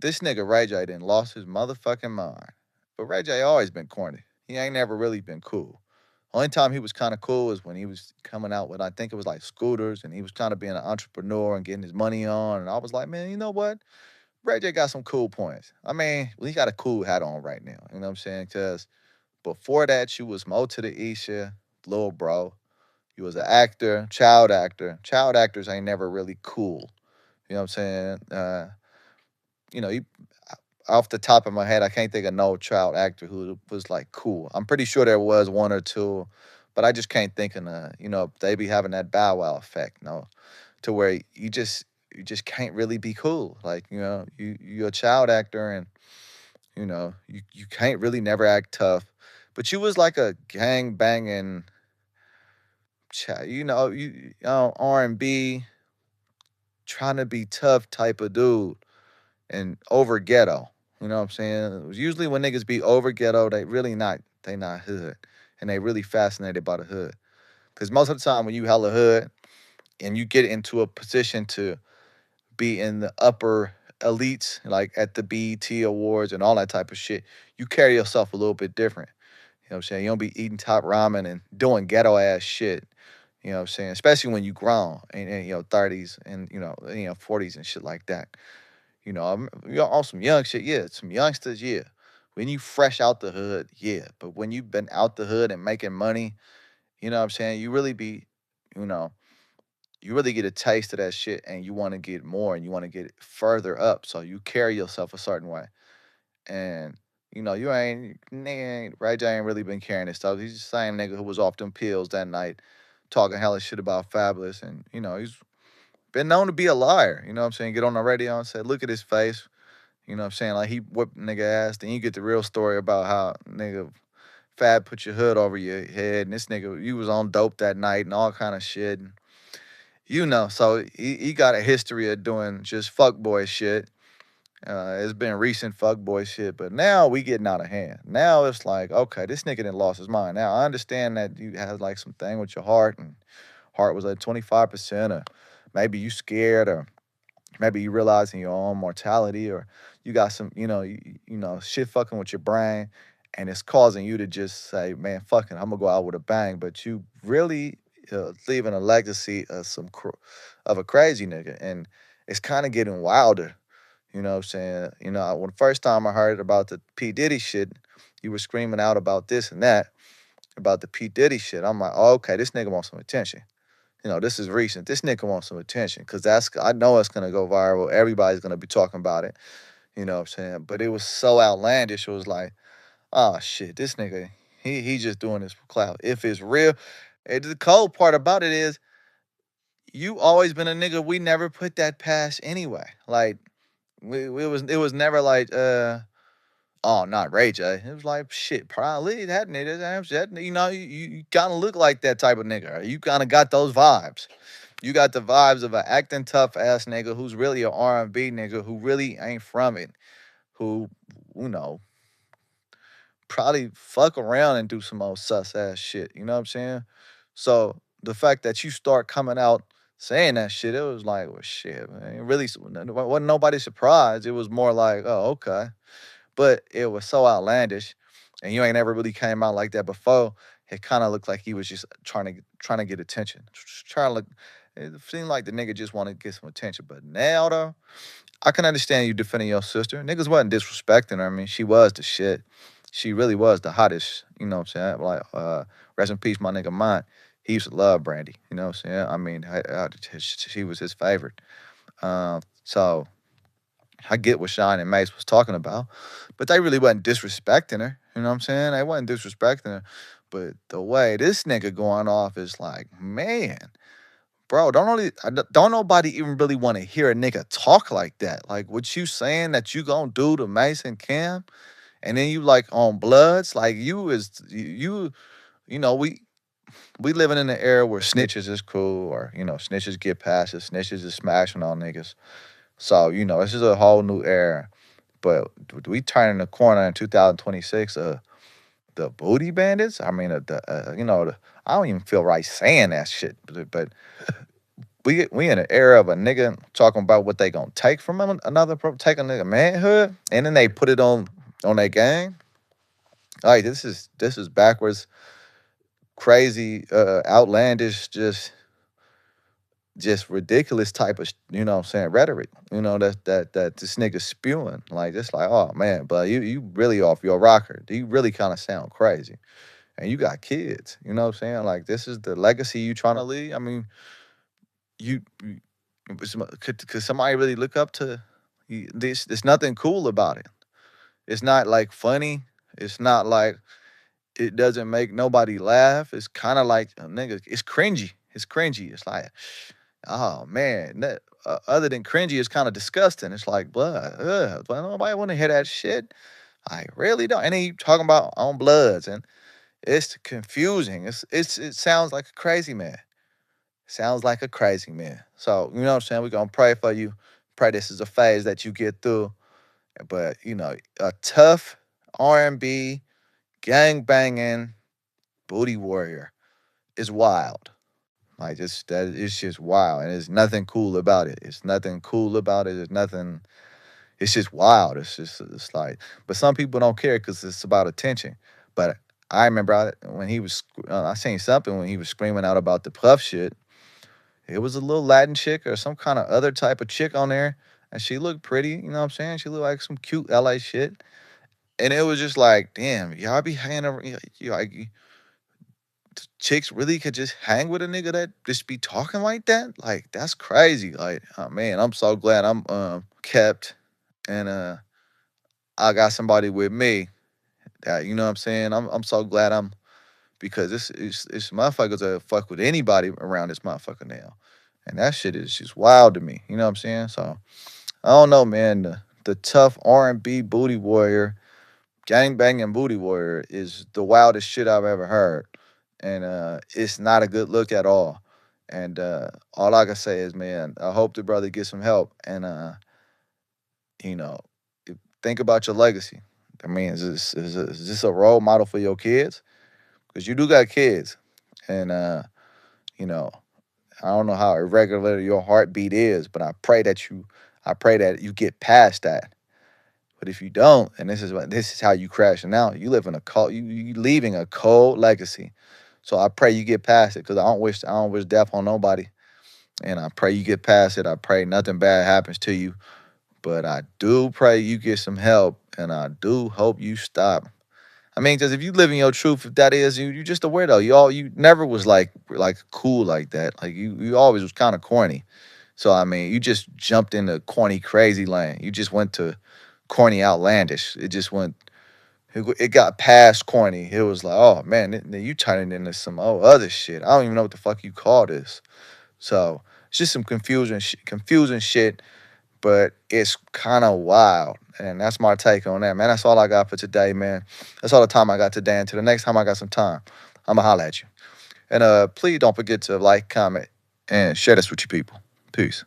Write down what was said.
this nigga Ray J done lost his motherfucking mind. But Ray J always been corny. He ain't never really been cool. Only time he was kind of cool is when he was coming out with, I think it was like scooters, and he was kind of being an entrepreneur and getting his money on. And I was like, man, you know what? Ray J got some cool points. I mean, well, he got a cool hat on right now. You know what I'm saying? Because before that, you was Mo to the Isha, Lil Bro. You was an actor, child actor. Child actors ain't never really cool. You know what I'm saying? You off the top of my head, I can't think of no child actor who was like cool. I'm pretty sure there was one or two, but I just can't think of they be having that Bow Wow effect, to where you just can't really be cool. Like, you're a child actor, and you can't really never act tough. But you was like a gang banging R&B trying to be tough type of dude and over ghetto. You know what I'm saying? It was usually when niggas be over ghetto, they not hood. And they really fascinated by the hood. Cause most of the time when you hella hood and you get into a position to be in the upper elites, like at the BET awards and all that type of shit, you carry yourself a little bit different. You know what I'm saying? You don't be eating top ramen and doing ghetto ass shit. You know what I'm saying? Especially when you grown and 30s and 40s and shit like that. You're on some young shit, yeah. Some youngsters, yeah. When you fresh out the hood, yeah. But when you've been out the hood and making money, you know what I'm saying? You know, you really get a taste of that shit, and you want to get more and you want to get further up. So you carry yourself a certain way. And you Ray J ain't really been carrying this stuff. He's the same nigga who was off them pills that night, talking hella shit about Fabulous, and he's been known to be a liar. You know what I'm saying? Get on the radio and say, look at his face. You know what I'm saying? Like, he whipped nigga ass. Then you get the real story about how nigga Fab put your hood over your head, and this nigga, you was on dope that night and all kind of shit. And, so he got a history of doing just fuckboy shit. It's been recent fuckboy shit, but now we getting out of hand. Now it's like, okay, this nigga done lost his mind. Now I understand that you had like some thing with your heart, and heart was at 25%, or maybe you scared, or maybe you realizing your own mortality, or you got some, shit fucking with your brain, and it's causing you to just say, man, fuck it, I'm gonna go out with a bang. But you really leaving a legacy of of a crazy nigga, and it's kind of getting wilder. You know what I'm saying? When the first time I heard about the P Diddy shit, you were screaming out about this and that, about the P Diddy shit. I'm like, oh, okay, this nigga wants some attention. This is recent. This nigga wants some attention, because I know it's gonna go viral. Everybody's gonna be talking about it. You know what I'm saying? But it was so outlandish. It was like, oh shit, this nigga, he just doing this for clout. If it's real, the cold part about it is you always been a nigga we never put that past anyway. Like, it was never like oh, not Ray J. It was like, shit, probably that nigga. You kind of look like that type of nigga. You kind of got those vibes. You got the vibes of an acting tough ass nigga who's really a R&B nigga who really ain't from it, who, you know, probably fuck around and do some old sus ass shit. You know what I'm saying? So the fact that you start coming out saying that shit, it was like, well, shit, man. It really wasn't nobody surprised. It was more like, oh, okay. But it was so outlandish, and you ain't ever really came out like that before. It kind of looked like he was just trying to get attention, trying to look. It seemed like the nigga just wanted to get some attention. But now though, I can understand you defending your sister. Niggas wasn't disrespecting her. I mean, she was the shit. She really was the hottest. You know what I'm saying? Like, rest in peace, my nigga Mine. He used to love Brandy. You know what I'm saying? I mean, she was his favorite. So I get what Shine and Mace was talking about, but they really wasn't disrespecting her. You know what I'm saying? They wasn't disrespecting her. But the way this nigga going off is like, man, bro, don't nobody even really want to hear a nigga talk like that. Like, what you saying that you gonna do to Mace and Cam, and then you like on Bloods, like you know, we living in an era where snitches is cool, or snitches get passes, snitches is smashing on niggas. So this is a whole new era. But we turning the corner in 2026. The booty bandits. I mean, I don't even feel right saying that shit. But we in an era of a nigga talking about what they gonna take from another take a nigga manhood, and then they put it on their gang. Like this is backwards, crazy, outlandish, just ridiculous type of you know what I'm saying rhetoric. You know that this nigga spewing like it's like oh man, but you really off your rocker. You really kind of sound crazy, and you got kids. You know what I'm saying? Like this is the legacy you trying to leave. I mean, you could somebody really look up to this? There's nothing cool about it. It's not like funny. It's not like it doesn't make nobody laugh. It's kind of like nigga. It's cringy. It's cringy. It's like oh man, other than cringy, it's kind of disgusting. It's like blood. But nobody want to hear that shit. I really don't. And then you talking about on bloods, and it's confusing. It sounds like a crazy man. Sounds like a crazy man. So you know what I'm saying. We're gonna pray for you. Pray this is a phase that you get through. But you know, a tough R&B gang banging booty warrior is wild. Like just that it's just wild, and there's nothing cool about it. It's nothing cool about it. There's nothing. It's just wild. It's like, but some people don't care because it's about attention. But I remember when he was, I seen something when he was screaming out about the puff shit. It was a little Latin chick or some kind of other type of chick on there, and she looked pretty. You know what I'm saying? She looked like some cute LA shit, and it was just like, damn, y'all be hanging over. Like chicks really could just hang with a nigga that just be talking like that? Like that's crazy. Like, oh man, I'm so glad I'm kept and I got somebody with me that you know what I'm saying? I'm so glad I'm because this motherfuckers that fuck with anybody around this motherfucker now. And that shit is just wild to me. You know what I'm saying? So I don't know, man. The tough R&B booty warrior gang banging booty warrior is the wildest shit I've ever heard, and it's not a good look at all. And all I can say is, man, I hope the brother gets some help, and you know, think about your legacy. I mean, is this a role model for your kids? Because you do got kids, and you know, I don't know how irregular your heartbeat is, but I pray that you get past that. But if you don't, and this is how you crashing out, you live in a cold, you leaving a cold legacy. So I pray you get past it because I don't wish death on nobody. And I pray you get past it. I pray nothing bad happens to you. But I do pray you get some help, and I do hope you stop. I mean, because if you live in your truth, if that is you, you just a weirdo. You never was like cool like that. Like you always was kind of corny. So I mean, you just jumped into corny crazy lane. You just went to corny outlandish. It got past corny. It was like, oh man, you turning into some other shit. I don't even know what the fuck you call this. So it's just some confusing shit, but it's kind of wild. And that's my take on that, man. That's all I got for today, man. That's all the time I got today. Until the next time I got some time, I'ma holla at you. And please don't forget to like, comment, and share this with your people. Peace.